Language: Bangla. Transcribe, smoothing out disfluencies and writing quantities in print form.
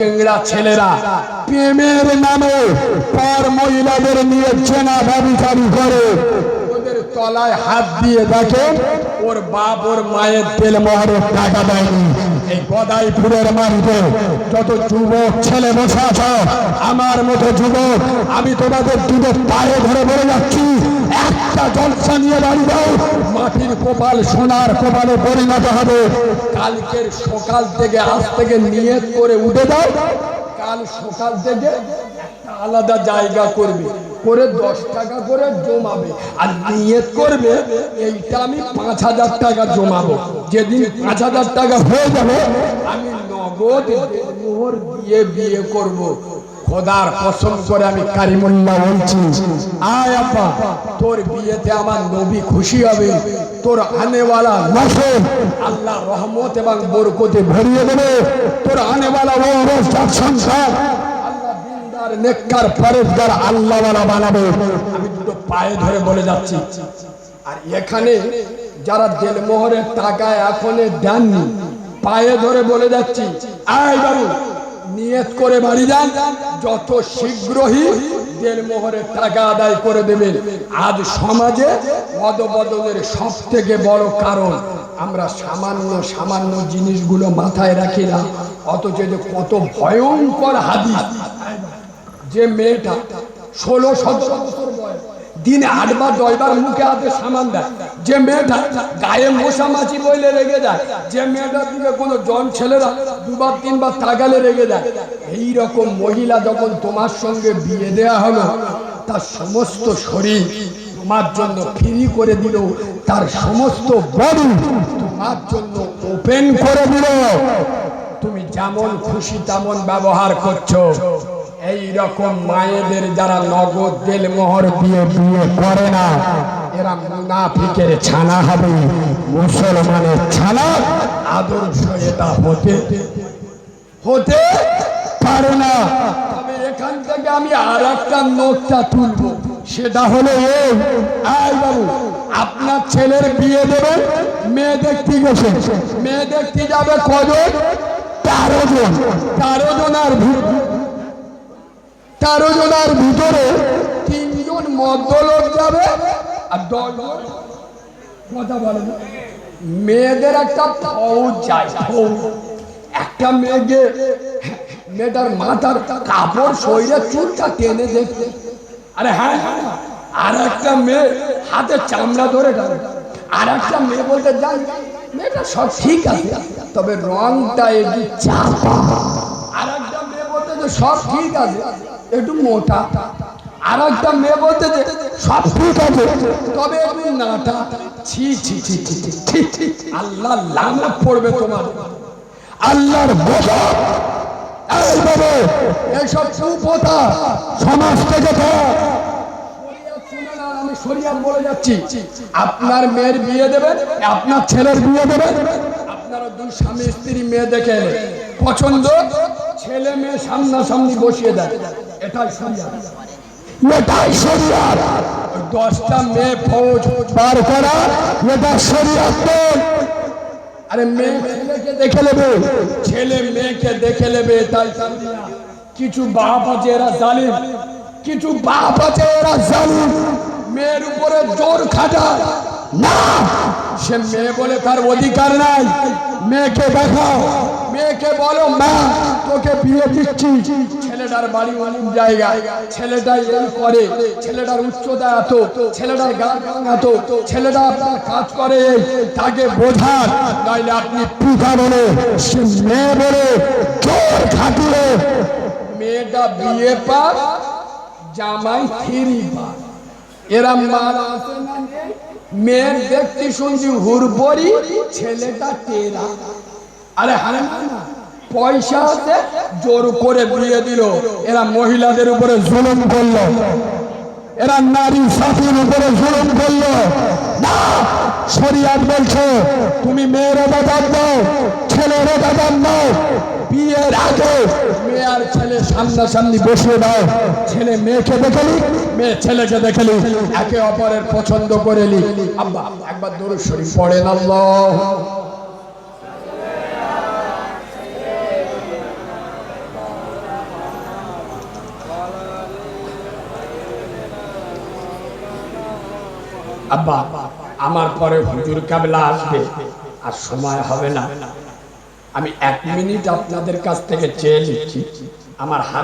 ছেলেরা প্রেমের নামে পর মহিলাদের নিয়ে চেনা ব্যভিচারী করে ওদের তলায় হাত দিয়ে দেখে ওর বাপ ওর মায়ের তেল মোহরের টাকা দেয়নি। এই গদাইপুরের মাটিতে যত যুবক ছেলে বসে আছো, আমার মতো যুবক, আমি তোমাদের দুধের পায়ে ধরে বলে যাচ্ছি, একটা জলসা নিয়ে বাড়ি দাও, মাটির কপাল সোনার কপালে পরিণত হবে। কালকের সকাল থেকে আজ থেকে নিয়ত করে উঠে দাও, কাল সকাল থেকে একটা আলাদা জায়গা করবে, করে 10 টাকা করে জমাবে, আর নিয়ত করবে এইটা আমি 5000 টাকা জমাবো। যেদিন 5000 টাকা হয়ে যাবে আমি নগদ মোহর দিয়ে বিয়ে করব। খোদার কসম করে আমি কারিমুল্লাহ বলছি, আয় আব্বা, তোর বিয়েতে আমার নবী খুশি হবে, তোর আনেওয়ালা নসল আল্লাহ রহমত এবং বরকতে ভরিয়ে দেবে, তোর আনেওয়ালা সংসার আল্লাহ দিনদার নেককার পরেজগার আল্লাহওয়ালা বানাবে। আমি দুটো পায়ে ধরে বলে যাচ্ছি। আর এখানে যারা দেলমোহরের টাকা এখনো দেননি, পায়ে ধরে বলে যাচ্ছি, আয় বাবু, নিয়ত করে বাড়ি যান, যত শীঘ্রই দেলমোহরের টাকা আদায় করে দেবেন। আজ সমাজে অদবদলের সব থেকে বড় কারণ আমরা সামান্য সামান্য জিনিসগুলো মাথায় রাখি না, অথচ যে কত ভয়ঙ্কর হাদিস। যে মেয়েটা 16-17 বছর বয়স, দিনে 8 বার 10 বার মুখে হাতে সামান দেয়, যে মেয়েটা গায়ে মশা মাছি বইলে রেগে যায়, যে মেয়েটার দিকে কোনো জন ছেলেরা 2 বার 3 বার তাকালে রেগে যায়, এইরকম মহিলা যখন তোমার সঙ্গে বিয়ে দেয়া হলো, তার সমস্ত শরীর তোমার জন্য ফ্রি করে দিল, তার সমস্ত বডি তোমার জন্য ওপেন করে দিল, তুমি যেমন খুশি তেমন ব্যবহার করছো। এই রকম মায়েদের যারা নগদ দেলমোহর দিয়ে বিয়ে করে না, এরা মুনাফিকের ছানা হবে, মুসলমানের ছানা আদর্শ এটা হতে পারে না। তবে এখান থেকে আমি আর একটা নোটটা তুলব, সেটা হলো এই, আয় বাবু, আপনার ছেলের বিয়ে দেবেন, মেয়ে দেখতে গেছে, মেয়ে দেখতে যাবে কজন? 13 জন। 13 জনের ভিতরে 3 জন মধ্যলোক যাবে আর 10 জন কথা বলে না। মেয়েদের একটা ফৌজ যায়, একটা মেয়েকে, মেয়েটার মাথার কাপড় শরীরের চুলটা টেনে দেখতে, আরে হ্যাঁ, আর একটা মেয়ে হাতে চামড়া ধরে টানে, আর একটা মেয়ে বলতে যান মেয়েটা সব ঠিক আছে তবে রংটা একটু চাপা, আর একটা মেয়ে বলতে যে সব ঠিক আছে একটু মোটা, আর একটা মেয়ে বলতে যে সব ঠিক আছে তবে একটু নাটা। ছি ছি ছি ছি ছি, আল্লাহ লানত পড়বে তোমার, আল্লাহর গজব। এইভাবে এইসব কুপ্রথা সমাজ থেকে আমি শরিয়াত বলে যাচ্ছি। আপনার মেয়ের বিয়ে দেবেন, আপনার ছেলের বিয়ে দেবেন, আপনারা 2 স্বামী স্ত্রী মেয়ে দেখে এলেন, পছন্দ, ছেলে মেয়ে সামনাসামনি বসিয়ে দেয়, এটাই শরিয়াত, এটাই শরিয়াত। 10টা মেয়ে ফৌজ পার করা এটা শরিয়াত নয়। আরে মেয়ে ছেলেকে দেখে নেবে, ছেলে মেয়েকে দেখে নেবে, তাই কিছু বাপ আছে এরা জালিম, কিছু বাপ আছে এরা জালিম, মেয়ের উপরে জোর খাটায় না, সে মেয়ে বলে তার অধিকার নাই, মেয়েকে দেখাও, মেয়েকে বলো মা তোকে বিয়ে দিচ্ছি, ছেলেটার বাড়ি অনেক জায়গায়, ছেলেটা এই করে, ছেলেটার উচ্চতা এত, ছেলেটার গান এত, ছেলেটা আপনার কাজ করে, তাকে বোঝান, নাইলে আপনি পিতা বলে, সে মেয়ে বলে জোর খাটিয়ে মেয়েটা বিয়ে পাক, জামাই ফিরি পাক। এরা মারা আছে না, মেয়ের দেখতে শুনছি হুড়বড়ি, ছেলেটা টেরা, আরে হ্যাঁ না, পয়সা আছে জোর করে বিয়ে দিল। এরা মহিলাদের উপরে জুলুম করলো, এরা নারী জাতির উপরে জুলুম করলো না। শরিয়াত বলছে তুমি মেয়ের অবদান দাও, ছেলের অবদান দাও, বিয়ের আগে মেয়ে আর ছেলে সামনাসামনি বসিয়ে দাও, ছেলে মেয়েকে দেখেলি, মেয়ে ছেলেকে দেখেলি, একে অপরের পছন্দ করেলি। আব্বা একবার দরুদ শরীফ পড়েন, আল্লাহ আব্বা আমার পরে হুজুর কাবলা আসবে, আর সময় হবে না, আমি 1 মিনিট আপনাদের কাছ থেকে চেয়ে নিচ্ছি। আমার হাত